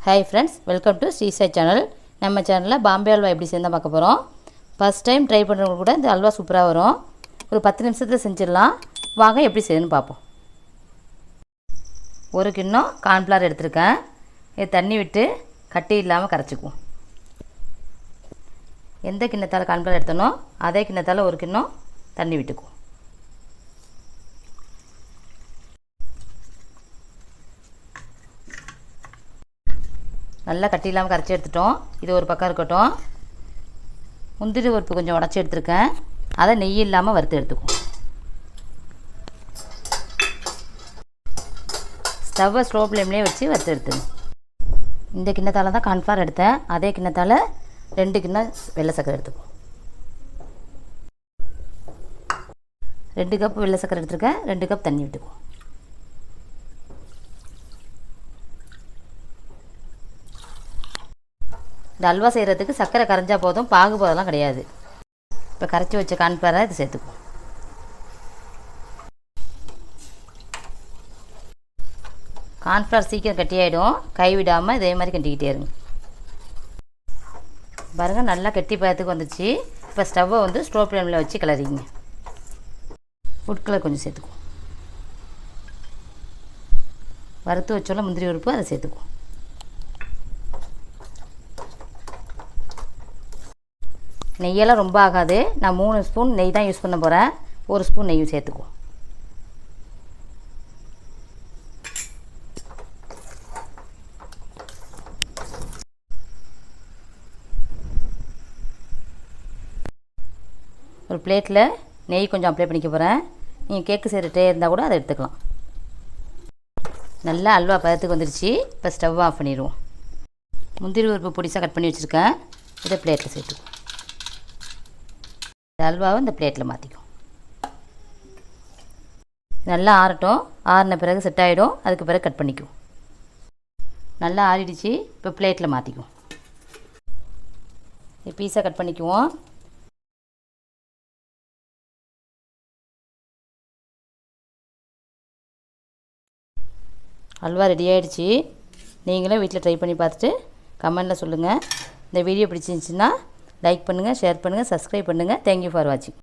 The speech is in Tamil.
Hi friends, welcome to Sri Sai channel. நம்ம சேனலில் பாம்பே அல்வா எப்படி செய்யணும் பார்க்க போகிறோம். ஃபஸ்ட் டைம் ட்ரை பண்ணுறவங்க கூட இந்த அல்வா சூப்பராக வரும். ஒரு 10 நிமிஷத்தில் செஞ்சிடலாம். வாங்க எப்படி செய்யணும்னு பார்ப்போம். ஒரு கிண்ணம் கார்ன்ஃப்ளவர் எடுத்துருக்கேன். இது தண்ணி விட்டு கட்டி இல்லாமல் கரைச்சிக்குவோம். எந்த கிண்ணத்தால் கார்ன்ஃப்ளவர் எடுத்தனோ அதே கிண்ணத்தால் ஒரு கிண்ணம் தண்ணி விட்டுக்குவோம். நல்லா கட்டி இல்லாமல் கரைச்சி எடுத்துட்டோம். இது ஒரு பக்கம் இருக்கட்டும். முந்திரி பருப்பு கொஞ்சம் உடச்சி எடுத்துருக்கேன். அதை நெய் இல்லாமல் வறுத்து எடுத்துக்குவோம். ஸ்டவ்வை ஸ்லோ ஃப்ளேம்லேயே வச்சு வறுத்து எடுத்துங்க. இந்த கிண்ணத்தால் தான் கார்ன்ஃப்ளவர் எடுத்தேன். அதே கிண்ணத்தால் 2 கிண்ணம் வெள்ளை சர்க்கரை எடுத்துக்குவோம். 2 கப் வெள்ளை சர்க்கரை எடுத்துருக்கேன். 2 கப் தண்ணி விட்டுக்குவோம். இந்த அல்வா செய்கிறதுக்கு சர்க்கரை கரைஞ்சா போதும், பாகு போதெல்லாம் கிடையாது. இப்போ கரைச்சி வச்ச கார்ன்ஃப்ளவரை இது சேர்த்துக்குவோம். கார்ன்ஃப்ளவர் சீக்கிரம் கட்டியாயிடும். கைவிடாமல் இதே மாதிரி கட்டிக்கிட்டே இருங்க. பாருங்கள், நல்லா கெட்டி பதத்துக்கு வந்துச்சு. இப்போ ஸ்டவ்வை ஸ்லோ ஃப்ளேமில் வச்சு கிளறிங்க. ஃபுட் கலர் கொஞ்சம் சேர்த்துக்குவோம். வறுத்து வச்சோல முந்திரி பருப்பு அதை சேர்த்துக்குவோம். நெய்யெல்லாம் ரொம்ப ஆகாது. நான் 3 ஸ்பூன் நெய் தான் யூஸ் பண்ண போகிறேன். 1 ஸ்பூன் நெய் சேர்த்துக்குவோம். ஒரு பிளேட்டில் நெய் கொஞ்சம் அப்ளை பண்ணிக்க போகிறேன். நீங்கள் கேக்கு செய்கிற ட்ரே இருந்தால் கூட அதை எடுத்துக்கலாம். நல்லா அல்வா பதத்துக்கு வந்துடுச்சு. இப்போ ஸ்டவ் ஆஃப் பண்ணிடுவோம். முந்திரி பருப்பு பொடிசாக கட் பண்ணி வச்சுருக்கேன். இதை பிளேட்டில் சேர்த்துக்குவோம். அல்வாவை இந்த பிளேட்டில் மாற்றிக்கும். நல்லா ஆறட்டும். ஆறின பிறகு செட் ஆகிடும். அதுக்கு பிறகு கட் பண்ணிக்குவோம். நல்லா ஆறிடுச்சு. இப்போ பிளேட்டில் மாற்றிக்குவோம். பீஸாக கட் பண்ணிக்குவோம். அல்வா ரெடி ஆகிடுச்சு. நீங்களும் வீட்டில் ட்ரை பண்ணி பார்த்துட்டு கமெண்டில் சொல்லுங்கள். இந்த வீடியோ பிடிச்சிருந்துச்சின்னா லைக் பண்ணுங்கள், ஷேர் பண்ணுங்கள், சப்ஸ்கிரைப் பண்ணுங்கள். தேங்க்யூ ஃபார் வாட்சிங்.